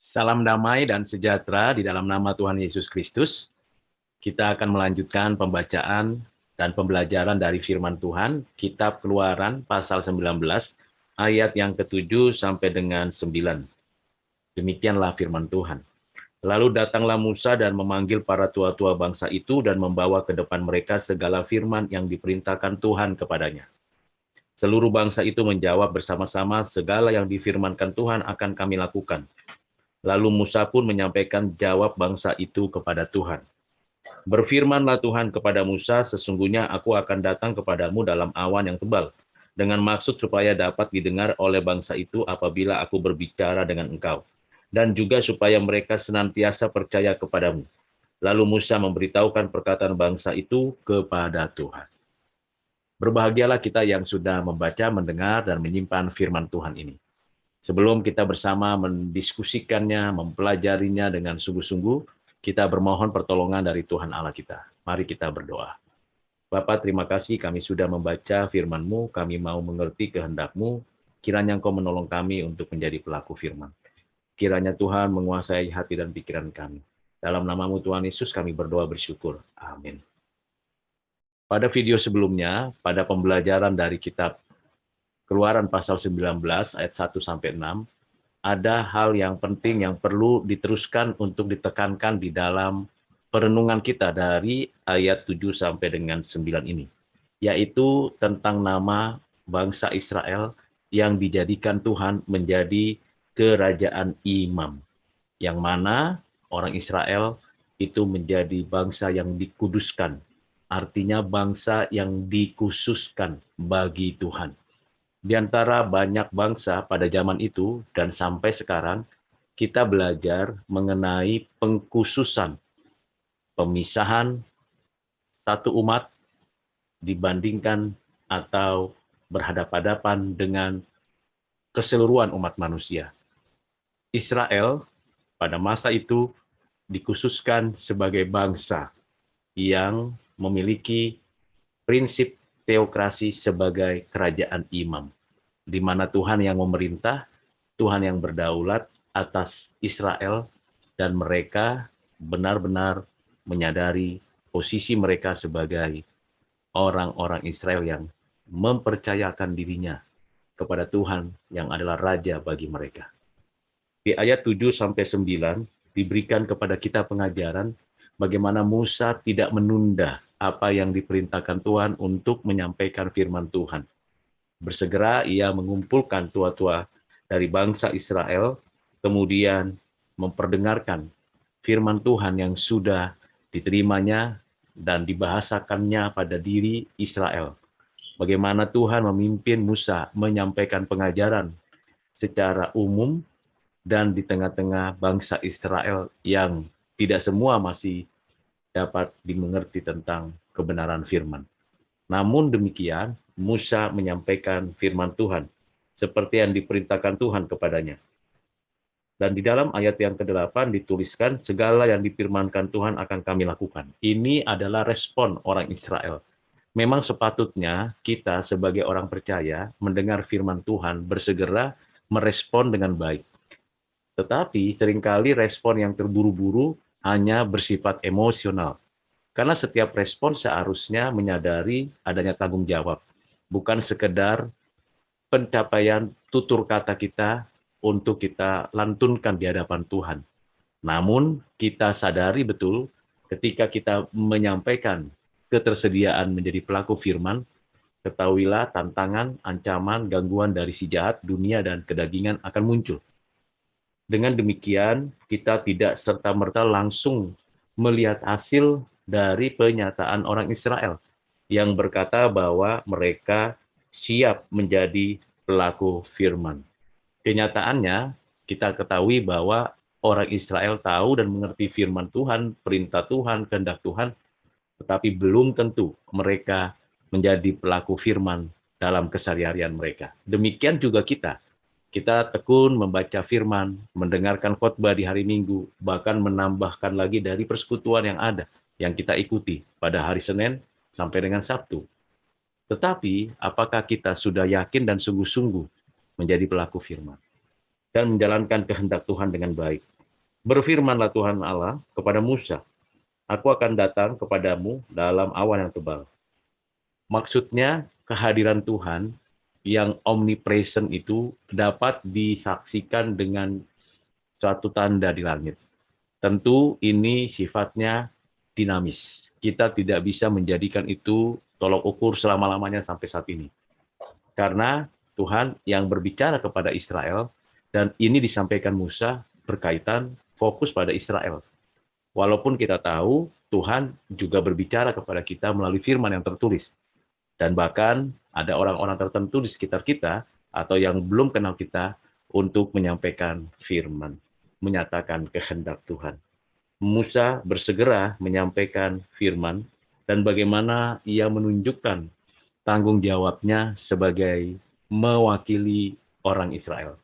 Salam damai dan sejahtera di dalam nama Tuhan Yesus Kristus. Kita akan melanjutkan pembacaan dan pembelajaran dari firman Tuhan, Kitab Keluaran pasal 19, ayat yang ke-7 sampai dengan 9. Demikianlah firman Tuhan. Lalu datanglah Musa dan memanggil para tua-tua bangsa itu dan membawa ke depan mereka segala firman yang diperintahkan Tuhan kepadanya. Seluruh bangsa itu menjawab bersama-sama, segala yang difirmankan Tuhan akan kami lakukan. Lalu Musa pun menyampaikan jawab bangsa itu kepada Tuhan. Berfirmanlah Tuhan kepada Musa, sesungguhnya aku akan datang kepadamu dalam awan yang tebal, dengan maksud supaya dapat didengar oleh bangsa itu apabila aku berbicara dengan engkau, dan juga supaya mereka senantiasa percaya kepadamu. Lalu Musa memberitahukan perkataan bangsa itu kepada Tuhan. Berbahagialah kita yang sudah membaca, mendengar, dan menyimpan firman Tuhan ini. Sebelum kita bersama mendiskusikannya, mempelajarinya dengan sungguh-sungguh, kita bermohon pertolongan dari Tuhan Allah kita. Mari kita berdoa. Bapa, terima kasih kami sudah membaca firman-Mu, kami mau mengerti kehendak-Mu, kiranya Engkau menolong kami untuk menjadi pelaku firman. Kiranya Tuhan menguasai hati dan pikiran kami. Dalam nama-Mu Tuhan Yesus kami berdoa bersyukur. Amin. Pada video sebelumnya, pada pembelajaran dari kitab Keluaran pasal 19 ayat 1 sampai 6, ada hal yang penting yang perlu diteruskan untuk ditekankan di dalam perenungan kita dari ayat 7 sampai dengan 9 ini, yaitu tentang nama bangsa Israel yang dijadikan Tuhan menjadi kerajaan imam, yang mana orang Israel itu menjadi bangsa yang dikuduskan, artinya bangsa yang dikhususkan bagi Tuhan. Di antara banyak bangsa pada zaman itu dan sampai sekarang, kita belajar mengenai pengkhususan, pemisahan satu umat dibandingkan atau berhadapan-hadapan dengan keseluruhan umat manusia. Israel pada masa itu dikhususkan sebagai bangsa yang memiliki prinsip teokrasi sebagai kerajaan imam, di mana Tuhan yang memerintah, Tuhan yang berdaulat atas Israel, dan mereka benar-benar menyadari posisi mereka sebagai orang-orang Israel yang mempercayakan dirinya kepada Tuhan yang adalah Raja bagi mereka. Di ayat 7 sampai 9 diberikan kepada kita pengajaran bagaimana Musa tidak menunda apa yang diperintahkan Tuhan untuk menyampaikan firman Tuhan. Bersegera ia mengumpulkan tua-tua dari bangsa Israel, kemudian memperdengarkan firman Tuhan yang sudah diterimanya dan dibahasakannya pada diri Israel. Bagaimana Tuhan memimpin Musa menyampaikan pengajaran secara umum dan di tengah-tengah bangsa Israel yang tidak semua masih dapat dimengerti tentang kebenaran firman. Namun demikian, Musa menyampaikan firman Tuhan seperti yang diperintahkan Tuhan kepadanya. Dan di dalam ayat yang ke-8 dituliskan, segala yang difirmankan Tuhan akan kami lakukan. Ini adalah respon orang Israel. Memang sepatutnya kita sebagai orang percaya mendengar firman Tuhan bersegera merespon dengan baik. Tetapi seringkali respon yang terburu-buru hanya bersifat emosional. Karena setiap respon seharusnya menyadari adanya tanggung jawab, bukan sekedar pencapaian tutur kata kita untuk kita lantunkan di hadapan Tuhan. Namun kita sadari betul ketika kita menyampaikan ketersediaan menjadi pelaku firman, ketahuilah tantangan, ancaman, gangguan dari si jahat, dunia, dan kedagingan akan muncul. Dengan demikian, kita tidak serta-merta langsung melihat hasil dari pernyataan orang Israel yang berkata bahwa mereka siap menjadi pelaku firman. Kenyataannya, kita ketahui bahwa orang Israel tahu dan mengerti firman Tuhan, perintah Tuhan, kehendak Tuhan, tetapi belum tentu mereka menjadi pelaku firman dalam keseharian mereka. Demikian juga kita. Kita tekun membaca firman, mendengarkan khotbah di hari Minggu, bahkan menambahkan lagi dari persekutuan yang ada, yang kita ikuti pada hari Senin sampai dengan Sabtu. Tetapi, apakah kita sudah yakin dan sungguh-sungguh menjadi pelaku firman dan menjalankan kehendak Tuhan dengan baik? Berfirmanlah Tuhan Allah kepada Musa, "Aku akan datang kepadamu dalam awan yang tebal." Maksudnya kehadiran Tuhan yang omnipresent itu dapat disaksikan dengan suatu tanda di langit. Tentu ini sifatnya dinamis. Kita tidak bisa menjadikan itu tolok ukur selama-lamanya sampai saat ini. Karena Tuhan yang berbicara kepada Israel, dan ini disampaikan Musa berkaitan fokus pada Israel. Walaupun kita tahu Tuhan juga berbicara kepada kita melalui firman yang tertulis. Dan bahkan ada orang-orang tertentu di sekitar kita atau yang belum kenal kita untuk menyampaikan firman, menyatakan kehendak Tuhan. Musa bersegera menyampaikan firman dan bagaimana ia menunjukkan tanggung jawabnya sebagai mewakili orang Israel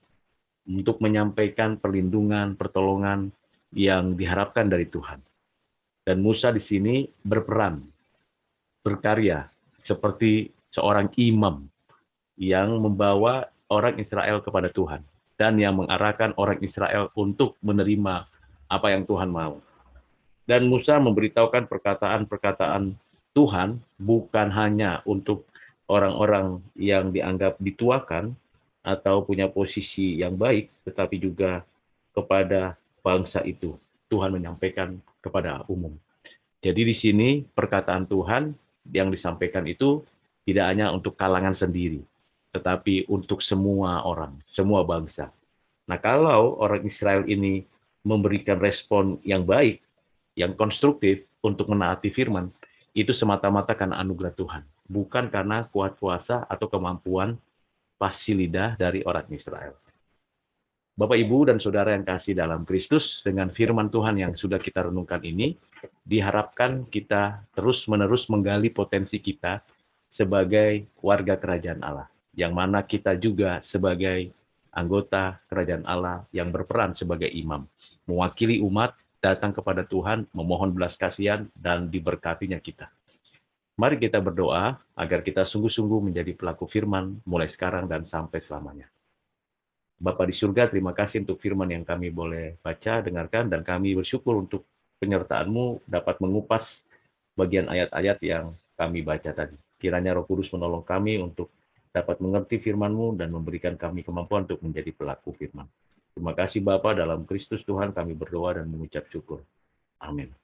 untuk menyampaikan perlindungan, pertolongan yang diharapkan dari Tuhan. Dan Musa di sini berperan, berkarya seperti seorang imam yang membawa orang Israel kepada Tuhan dan yang mengarahkan orang Israel untuk menerima apa yang Tuhan mau. Dan Musa memberitahukan perkataan-perkataan Tuhan bukan hanya untuk orang-orang yang dianggap dituakan atau punya posisi yang baik, tetapi juga kepada bangsa itu. Tuhan menyampaikan kepada umum. Jadi di sini perkataan Tuhan yang disampaikan itu tidak hanya untuk kalangan sendiri, tetapi untuk semua orang, semua bangsa. Nah, kalau orang Israel ini memberikan respon yang baik, yang konstruktif untuk menaati firman, itu semata-mata karena anugerah Tuhan, bukan karena kuat kuasa atau kemampuan fasih lidah dari orang Israel. Bapak, Ibu, dan Saudara yang kasih dalam Kristus, dengan firman Tuhan yang sudah kita renungkan ini, diharapkan kita terus-menerus menggali potensi kita sebagai warga kerajaan Allah, yang mana kita juga sebagai anggota kerajaan Allah yang berperan sebagai imam, mewakili umat datang kepada Tuhan, memohon belas kasihan, dan diberkatinya kita. Mari kita berdoa agar kita sungguh-sungguh menjadi pelaku firman mulai sekarang dan sampai selamanya. Bapa di surga, terima kasih untuk firman yang kami boleh baca, dengarkan, dan kami bersyukur untuk penyertaan-Mu dapat mengupas bagian ayat-ayat yang kami baca tadi. Kiranya Roh Kudus menolong kami untuk dapat mengerti firman-Mu dan memberikan kami kemampuan untuk menjadi pelaku firman. Terima kasih Bapa, dalam Kristus Tuhan kami berdoa dan mengucap syukur. Amin.